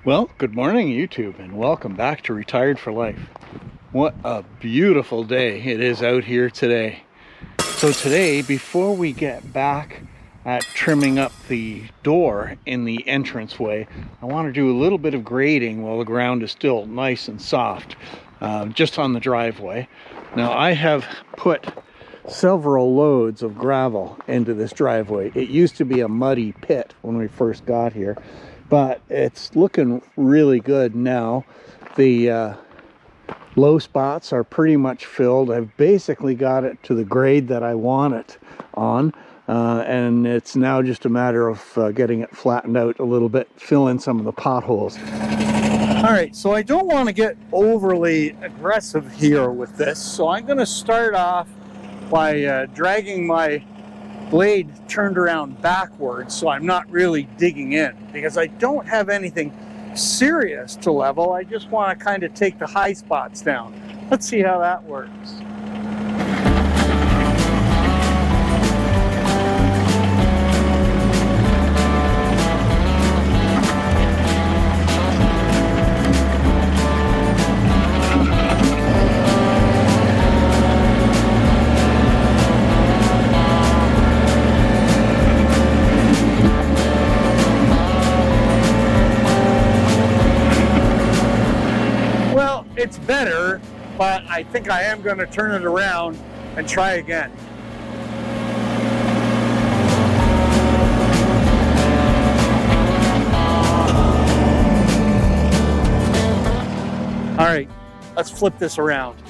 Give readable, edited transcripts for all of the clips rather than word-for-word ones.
Well, good morning YouTube and welcome back to Retired for Life. What a beautiful day it is out here today. So today, before we get back at trimming up the door in the entranceway, I want to do a little bit of grading while the ground is still nice and soft, just on the driveway. Now I have put several loads of gravel into this driveway. It used to be a muddy pit when we first got here, but it's looking really good now. The low spots are pretty much filled. I've basically got it to the grade that I want it on, and it's now just a matter of getting it flattened out a little bit, fill in some of the potholes. All right, so I don't want to get overly aggressive here with this, so I'm going to start off by dragging my blade turned around backwards so I'm not really digging in, because I don't have anything serious to level. I just want to kind of take the high spots down. Let's see how that works. It's better, but I think I am going to turn it around and try again. All right, let's flip this around.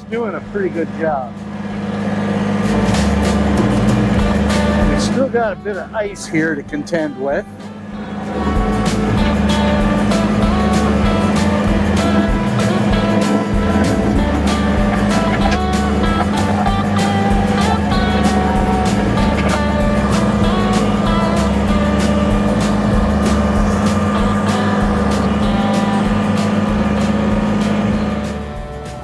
Doing a pretty good job. We've still got a bit of ice here to contend with.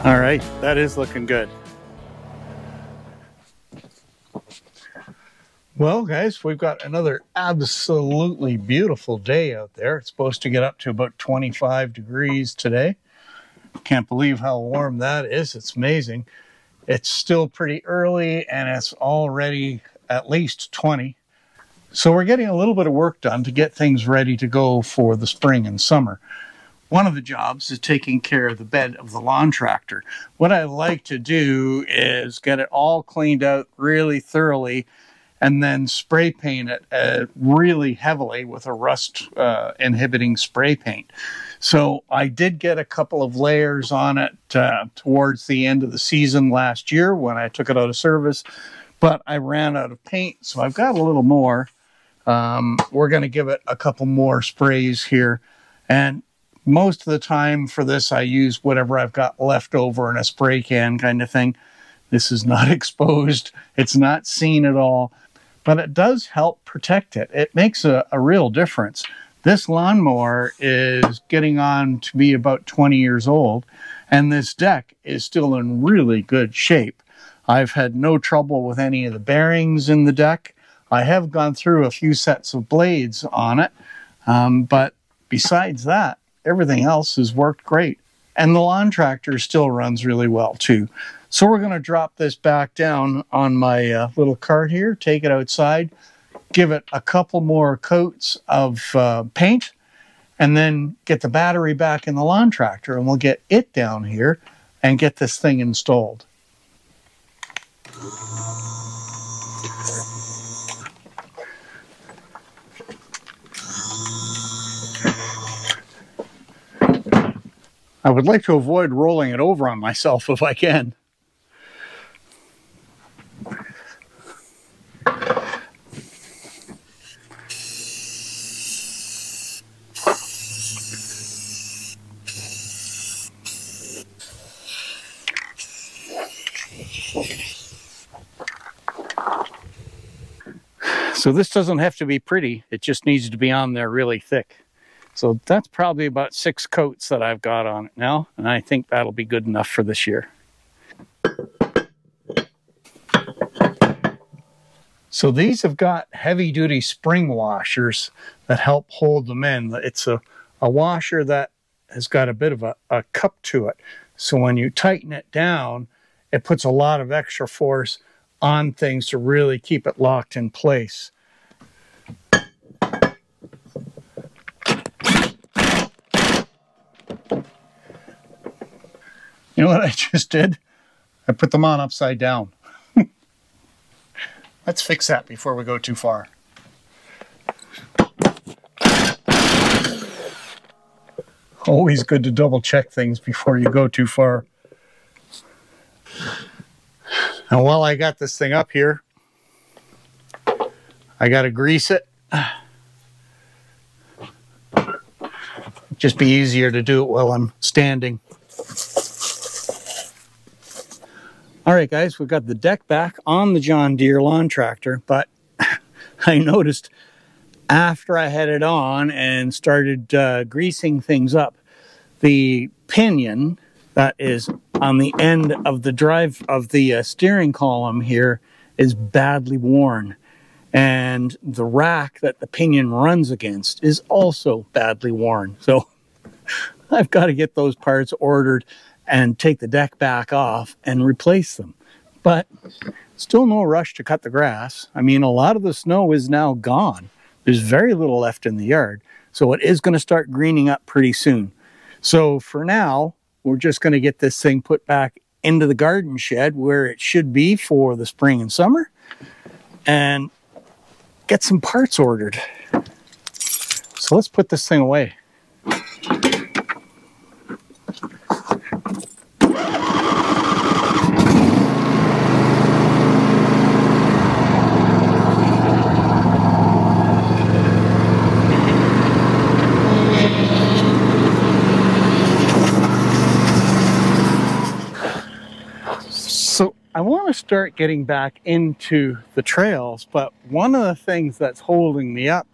All right, that is looking good. Well, guys, we've got another absolutely beautiful day out there. It's supposed to get up to about 25 degrees today. Can't believe how warm that is. It's amazing. It's still pretty early and it's already at least 20. So we're getting a little bit of work done to get things ready to go for the spring and summer. One of the jobs is taking care of the bed of the lawn tractor. What I like to do is get it all cleaned out really thoroughly and then spray paint it really heavily with a rust inhibiting spray paint. So I did get a couple of layers on it towards the end of the season last year when I took it out of service, but I ran out of paint, so I've got a little more. We're going to give it a couple more sprays here, and most of the time for this, I use whatever I've got left over in a spray can kind of thing. This is not exposed. It's not seen at all, but it does help protect it. It makes a real difference. This lawnmower is getting on to be about 20 years old, and this deck is still in really good shape. I've had no trouble with any of the bearings in the deck. I have gone through a few sets of blades on it, but besides that, everything else has worked great. And the lawn tractor still runs really well too. So we're going to drop this back down on my little cart here, take it outside, give it a couple more coats of paint, and then get the battery back in the lawn tractor, and we'll get it down here and get this thing installed. I would like to avoid rolling it over on myself if I can. So this doesn't have to be pretty, it just needs to be on there really thick. So that's probably about 6 coats that I've got on it now, and I think that'll be good enough for this year. So these have got heavy-duty spring washers that help hold them in. It's a washer that has got a bit of a cup to it. So when you tighten it down, it puts a lot of extra force on things to really keep it locked in place. You know what I just did? I put them on upside down. Let's fix that before we go too far. Always good to double check things before you go too far. And while I got this thing up here, I got to grease it. Just be easier to do it while I'm standing. All right, guys, we've got the deck back on the John Deere lawn tractor, but I noticed after I had it on and started greasing things up, the pinion that is on the end of the steering column here is badly worn, and the rack that the pinion runs against is also badly worn. So I've got to get those parts ordered and take the deck back off and replace them. But still no rush to cut the grass. I mean, a lot of the snow is now gone. There's very little left in the yard. So it is going to start greening up pretty soon. So for now, we're just going to get this thing put back into the garden shed where it should be for the spring and summer, and get some parts ordered. So let's put this thing away. I want to start getting back into the trails, but one of the things that's holding me up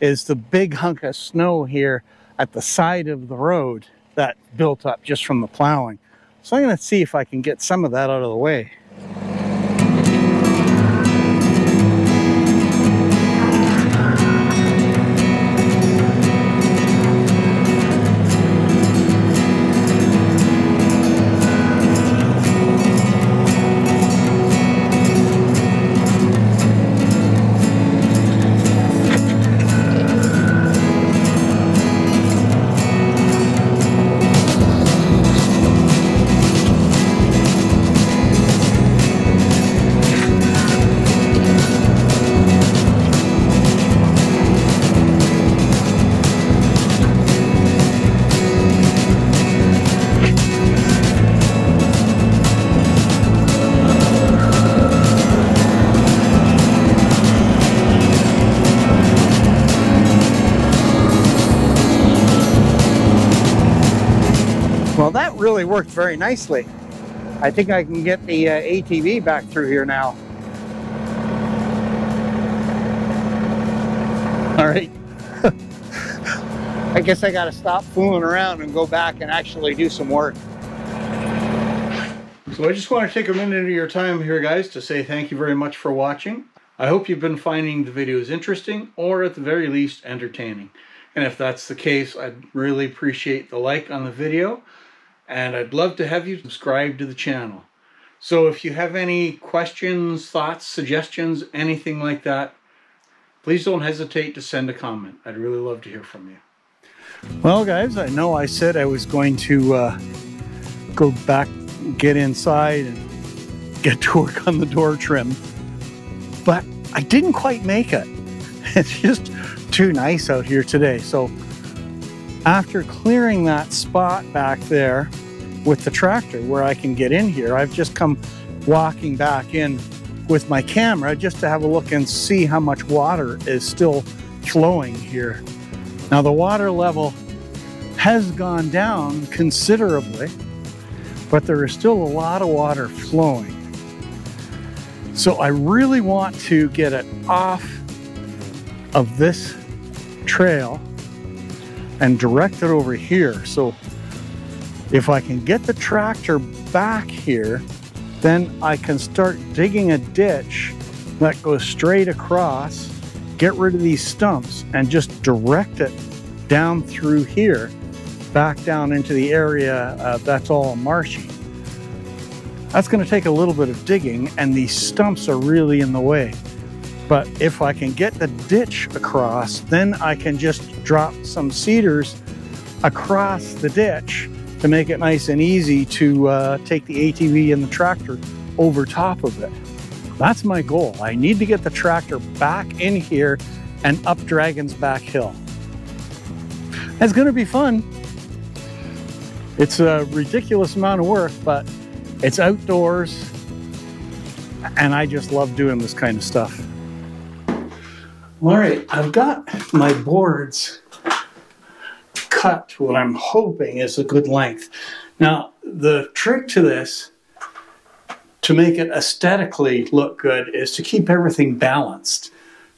is the big hunk of snow here at the side of the road that built up just from the plowing. So I'm going to see if I can get some of that out of the way. Well, that really worked very nicely. I think I can get the ATV back through here now. All right. I guess I got to stop fooling around and go back and actually do some work. So I just want to take a minute of your time here, guys, to say thank you very much for watching. I hope you've been finding the videos interesting, or at the very least entertaining. And if that's the case, I'd really appreciate the like on the video. And I'd love to have you subscribe to the channel. So if you have any questions, thoughts, suggestions, anything like that, please don't hesitate to send a comment. I'd really love to hear from you. Well, guys, I know I said I was going to go back, get inside, and get to work on the door trim, but I didn't quite make it. It's just too nice out here today. So after clearing that spot back there with the tractor where I can get in here, I've just come walking back in with my camera just to have a look and see how much water is still flowing here. Now the water level has gone down considerably, but there is still a lot of water flowing. So I really want to get it off of this trail and direct it over here. So if I can get the tractor back here, then I can start digging a ditch that goes straight across, get rid of these stumps, and just direct it down through here, back down into the area that's all marshy. That's going to take a little bit of digging, and these stumps are really in the way. But if I can get the ditch across, then I can just drop some cedars across the ditch to make it nice and easy to take the ATV and the tractor over top of it. That's my goal. I need to get the tractor back in here and up Dragon's Back Hill. It's going to be fun. It's a ridiculous amount of work, but it's outdoors, and I just love doing this kind of stuff. All right, I've got my boards cut to what I'm hoping is a good length. Now, the trick to this, to make it aesthetically look good, is to keep everything balanced.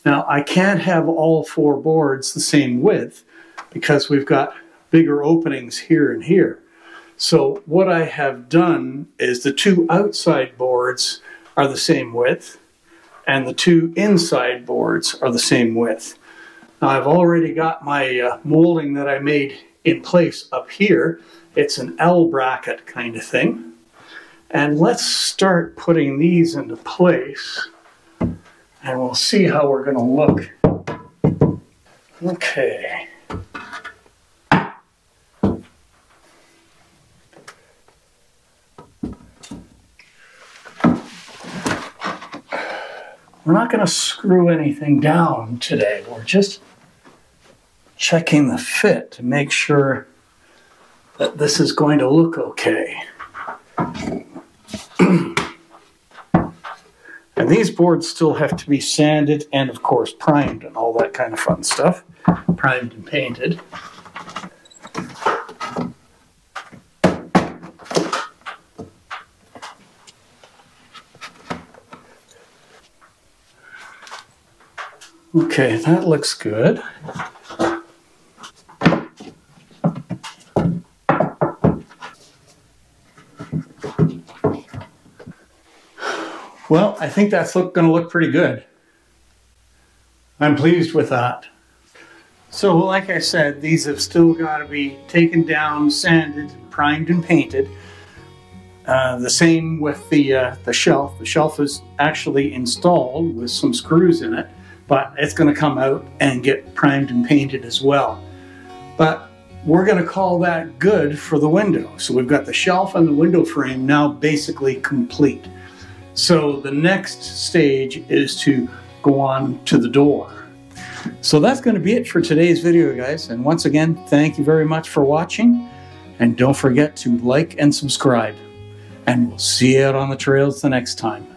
Now, I can't have all 4 boards the same width because we've got bigger openings here and here. So what I have done is the 2 outside boards are the same width, and the 2 inside boards are the same width. Now I've already got my molding that I made in place up here. It's an L bracket kind of thing. And let's start putting these into place, and we'll see how we're going to look. Okay. We're not going to screw anything down today. We're just checking the fit to make sure that this is going to look okay. And these boards still have to be sanded and, of course, primed and all that kind of fun stuff. Primed and painted. Okay, that looks good. Well, I think that's going to look pretty good. I'm pleased with that. So, like I said, these have still got to be taken down, sanded, primed, and painted. The same with the shelf. The shelf is actually installed with some screws in it, but it's going to come out and get primed and painted as well. But we're going to call that good for the window. So we've got the shelf and the window frame now basically complete. So the next stage is to go on to the door. So that's going to be it for today's video, guys. And once again, thank you very much for watching. And don't forget to like and subscribe. And we'll see you out on the trails the next time.